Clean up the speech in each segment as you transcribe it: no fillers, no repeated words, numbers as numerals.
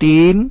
3,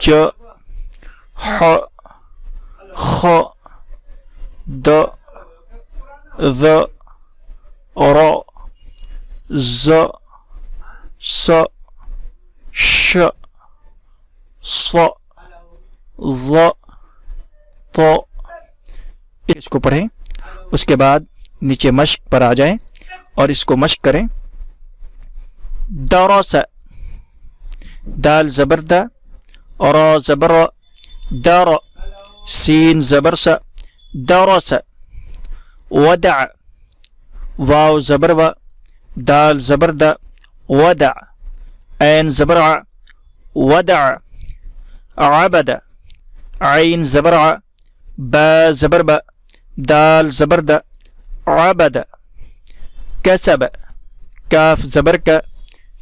ج ح خ د ذ ر ز س ش ص ظ ط. اس کو پڑھیں. اس کے بعد نیچے مشق پر آ جائیں اور اس کو مشق کریں. درس دال زبر دا را زبر در سین زبر س درس. ودع واو زبر و دال زبر دا ودع عین زبر ع ودع. عبد عین زبر ع با زبر با دال زبر دا عبد. کسب کاف زبر کا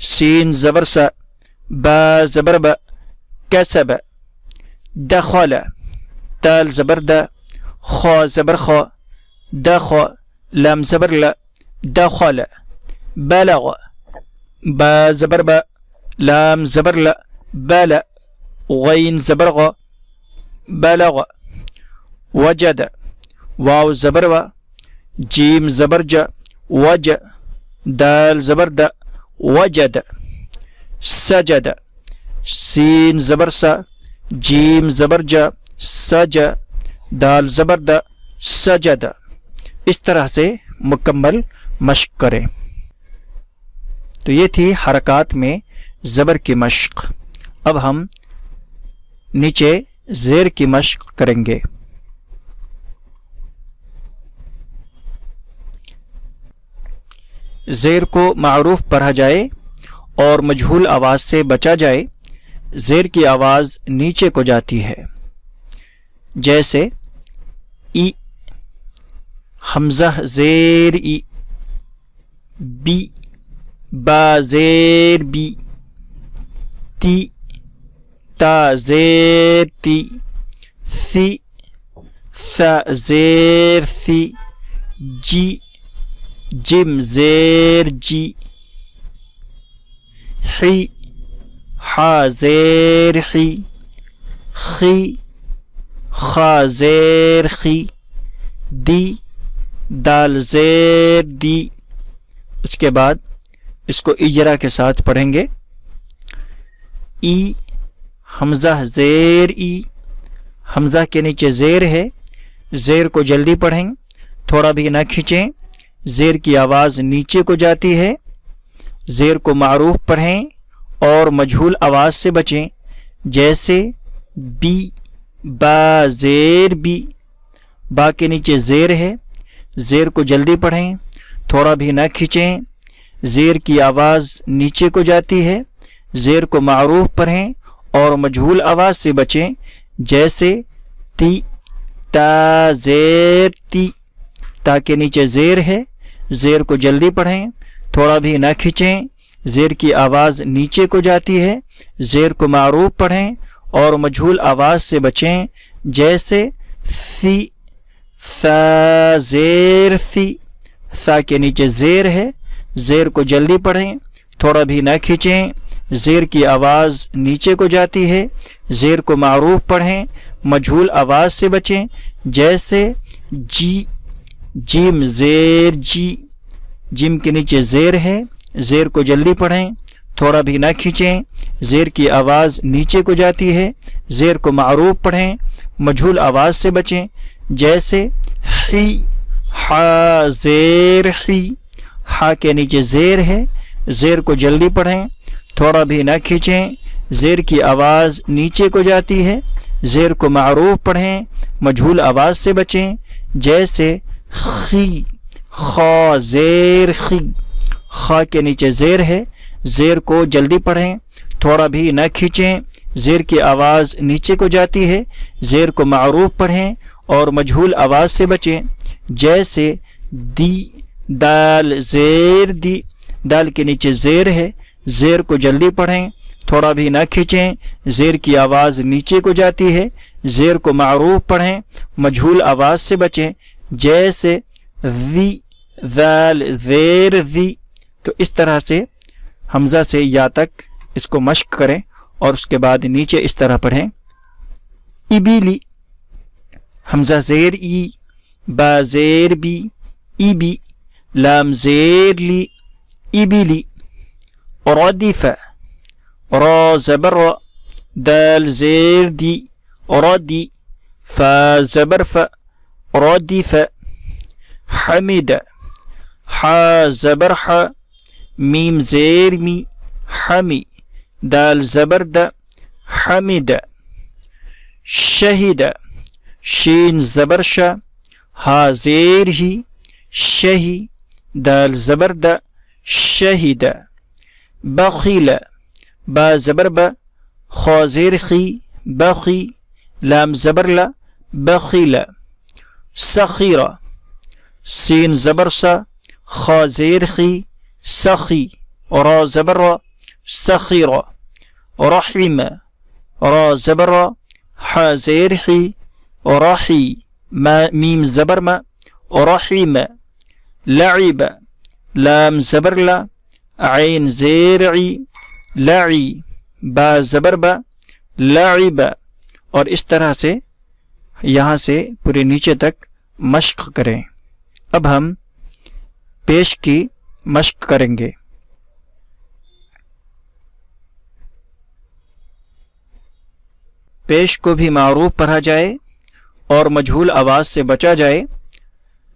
سین زبر سا با زبر با کسب. دخل دال زبر دا خا زبر خا دخ لام زبر لا دخل. بلغ با زبر با لام زبر لا بل غین زبر غ بلغ. وجد واو زبر و جیم زبر ج وج دال زبر د وجد. سجد سین زبر س جیم زبر ج سج دال زبر د سجد. اس طرح سے مکمل مشق کریں. تو یہ تھی حرکات میں زبر کی مشق. اب ہم نیچے زیر کی مشق کریں گے. زیر کو معروف پڑھا جائے اور مجہول آواز سے بچا جائے. زیر کی آواز نیچے کو جاتی ہے. جیسے ای حمزہ زیر ای بی با زیر بی تی تا زیر تی ثی ثا زیر ثی جی جم زیر جی حی حا زیر حی خی خا زیر خی دی دال زیر دی. اس کے بعد اس کو اجرا کے ساتھ پڑھیں گے. ای حمزہ زیر ای حمزہ کے نیچے زیر ہے. زیر کو جلدی پڑھیں, تھوڑا بھی نہ کھینچیں. زیر کی آواز نیچے کو جاتی ہے. زیر کو معروف پڑھیں اور مجہول آواز سے بچیں. جیسے بی با زیر بی با کے نیچے زیر ہے. زیر کو جلدی پڑھیں, تھوڑا بھی نہ کھینچیں. زیر کی آواز نیچے کو جاتی ہے. زیر کو معروف پڑھیں اور مجہول آواز سے بچیں. جیسے تی تا زیر تی تا کے نیچے زیر ہے. زیر کو جلدی پڑھیں, تھوڑا بھی نہ کھینچیں. زیر کی آواز نیچے کو جاتی ہے. زیر کو معروف پڑھیں اور مجہول آواز سے بچیں. جیسے ثی ثا زیر ثی ثا کے نیچے زیر ہے. زیر کو جلدی پڑھیں, تھوڑا بھی نہ کھینچیں. زیر کی آواز نیچے کو جاتی ہے. زیر کو معروف پڑھیں, مجہول آواز سے بچیں. جیسے جی جیم زیر جی جیم کے نیچے زیر ہے. زیر کو جلدی پڑھیں, تھوڑا بھی نہ کھینچیں. زیر کی آواز نیچے کو جاتی ہے. زیر کو معروف پڑھیں, مجہول آواز سے بچیں. جیسے حی حا زیر حی ہا کے نیچے زیر ہے. زیر کو جلدی پڑھیں, تھوڑا بھی نہ کھینچیں. زیر کی آواز نیچے کو جاتی ہے. زیر کو معروف پڑھیں, مجہول آواز سے بچیں. جیسے خی خا زیر خی خا کے نیچے زیر ہے. زیر کو جلدی پڑھیں, تھوڑا بھی نہ کھینچیں. زیر کی آواز نیچے کو جاتی ہے. زیر کو معروف پڑھیں اور مجہول آواز سے بچیں. جیسے دی دال زیر دی دال کے نیچے زیر ہے. زیر کو جلدی پڑھیں, تھوڑا بھی نہ کھینچیں. زیر کی آواز نیچے کو جاتی ہے. زیر کو معروف پڑھیں, مجہول آواز سے بچیں. جیسے ذی ذال زیر ذی. تو اس طرح سے حمزہ سے یا تک اس کو مشق کریں اور اس کے بعد نیچے اس طرح پڑھیں ابلی، حمزہ زیر ای، با زیر بی، ابی، لام زیر لی، ابلی، ردف، را زبر را، دال زیر دی، ردی، فا زبر ف، ردف، حمد، حا زبر ح، میم زیر می، حمی، دال زبر د، حمد، شہد، شین زبر ش، ہا زیر ہی، شہی، دال زبر د، شہد، بخیل، با زبر ب، خا زیر خی، بخی، لام زبر ل، بخیل، سخیر، سین زبر سا، خا زیر خی، سخی، را زبر را، سخیر، رحیم، را زبر را، حا زیر حی، رحی، میم زبر ما، رحیم، لعب، لام زبر لا، عین زیر عی، لعی، با زبر با، لعب، اور اس طرح سے یہاں سے پورے نیچے تک مشق کریں۔ اب ہم پیش کی مشق کریں گے۔ پیش کو بھی معروف پڑھا جائے اور مجہول آواز سے بچا جائے،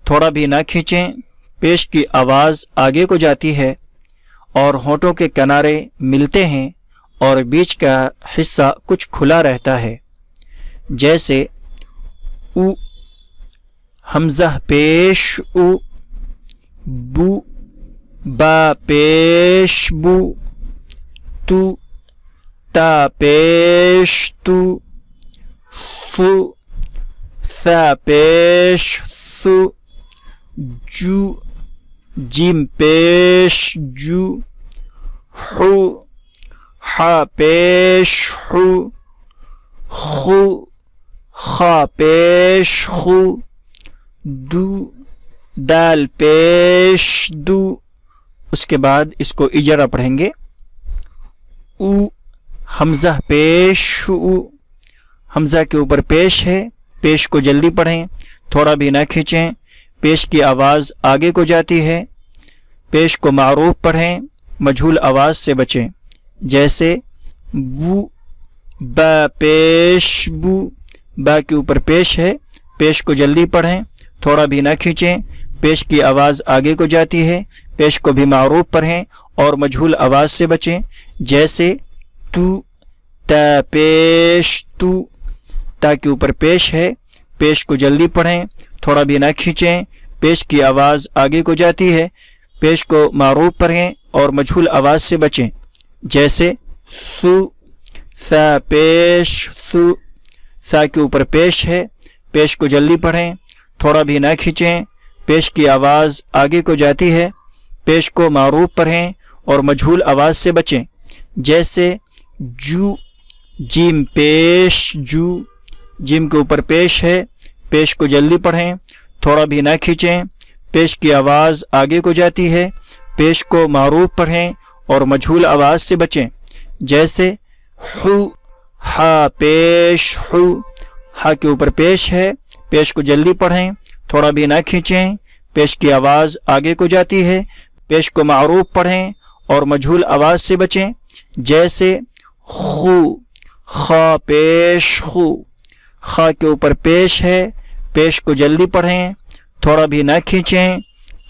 تھوڑا بھی نہ کھینچیں۔ پیش کی آواز آگے کو جاتی ہے اور ہونٹوں کے کنارے ملتے ہیں اور بیچ کا حصہ کچھ کھلا رہتا ہے، جیسے او، حمزہ پیش او، بو، با پیش بو، تو، تا پیش تو، ثو، ثا پیش ثو، جو، جیم پیش جو، حو، حا پیش حو، خو، خا پیش خو، دو، دال پیش دو۔ اس کے بعد اس کو اجرا پڑھیں گے۔ او، حمزہ پیش او، حمزہ کے اوپر پیش ہے، پیش کو جلدی پڑھیں، تھوڑا بھی نہ کھینچیں۔ پیش کی آواز آگے کو جاتی ہے۔ پیش کو معروف پڑھیں، مجہول آواز سے بچیں، جیسے بو، با پیش بو، با کے اوپر پیش ہے، پیش کو جلدی پڑھیں، تھوڑا بھی نہ کھینچیں۔ پیش کی آواز آگے کو جاتی ہے، پیش کو بھی معروف پڑھیں اور مجہول آواز سے بچیں، جیسے تو، تا پیش تو، تا کے اوپر پیش ہے، پیش کو جلدی پڑھیں، تھوڑا بھی نہ کھینچیں۔ پیش کی آواز آگے کو جاتی ہے، پیش کو معروف پڑھیں اور مجہول آواز سے بچیں، جیسے ثو، ثا پیش ثو، ثا کے اوپر پیش ہے، پیش کو جلدی پڑھیں، تھوڑا بھی نہ کھینچیں۔ پیش کی آواز آگے کو جاتی ہے، پیش کو معروف پڑھیں اور مجہول آواز سے بچیں، جیسے جو، جیم پیش جو، جیم کے اوپر پیش ہے، پیش کو جلدی پڑھیں، تھوڑا بھی نہ کھینچیں۔ پیش کی آواز آگے کو جاتی ہے، پیش کو معروف پڑھیں اور مجہول آواز سے بچیں، جیسے حو، ہا پیش حو، ہا کے اوپر پیش ہے، پیش کو جلدی پڑھیں، تھوڑا بھی نہ کھینچیں۔ پیش کی آواز آگے کو جاتی ہے، پیش کو معروف پڑھیں اور مجہول آواز سے بچیں، جیسے خو، خا پیش خو، خا کے اوپر پیش ہے، پیش کو جلدی پڑھیں، تھوڑا بھی نہ کھینچیں۔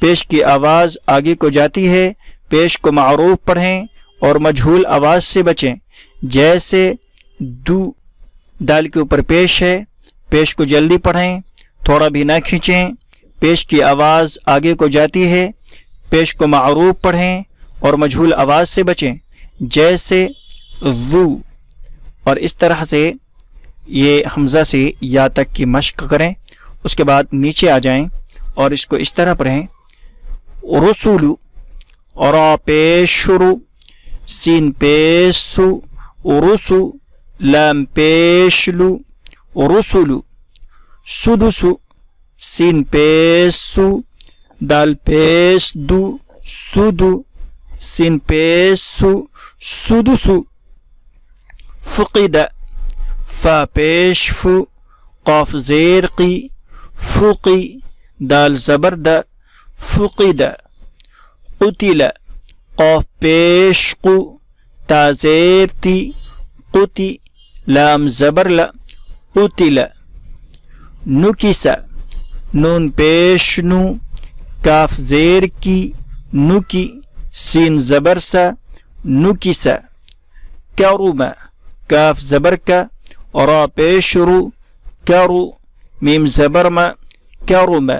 پیش کی آواز آگے کو جاتی ہے، پیش کو معروف پڑھیں اور مجہول آواز سے بچیں، جیسے دو، دال کے اوپر پیش ہے، پیش کو جلدی پڑھیں، تھوڑا بھی نہ کھینچیں۔ پیش کی آواز آگے کو جاتی ہے، پیش کو معروف پڑھیں اور مجہول آواز سے بچیں، جیسے ذو، اور اس طرح سے یہ حمزہ سے یا تک کی مشق کریں۔ اس کے بعد نیچے آ جائیں اور اس کو اس طرح پڑھیں، رسولو، را پیش شروع، سین پیش سو، رسو، لام پیش لو، رسولو، سدسو، سین پیش سو، دال پیش دو، سدو، سین پیش سو، سدسو، فقد فا پیش فو قاف زیر قی فقی دال زبر د فقد قتل قاف پیش قو تا زیر تی قتی لام زبر ل قتل نکس نون پیش نو کاف زیر کی نکی سین زبر سا نکس کرم کاف زبر کا را پیش رو کرو میم زبر ما کرم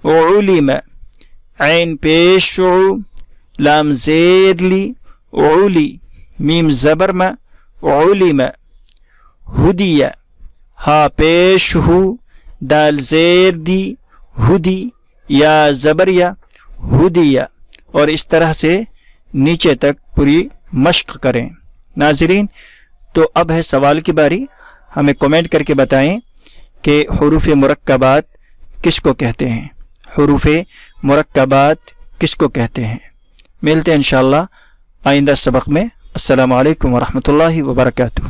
علم عین پیش عو لام زیر لی علی میم زبر ما علم ہدی ہا پیش ہو دال زیر دی ہدی یا زبر یا ہدیہ، اور اس طرح سے نیچے تک پوری مشق کریں۔ ناظرین، تو اب ہے سوال کی باری، ہمیں کومنٹ کر کے بتائیں کہ حروف مرکبات کس کو کہتے ہیں، حروف مرکبات کس کو کہتے ہیں۔ ملتے ہیں انشاءاللہ آئندہ سبق میں۔ السلام علیکم ورحمۃ اللہ وبرکاتہ۔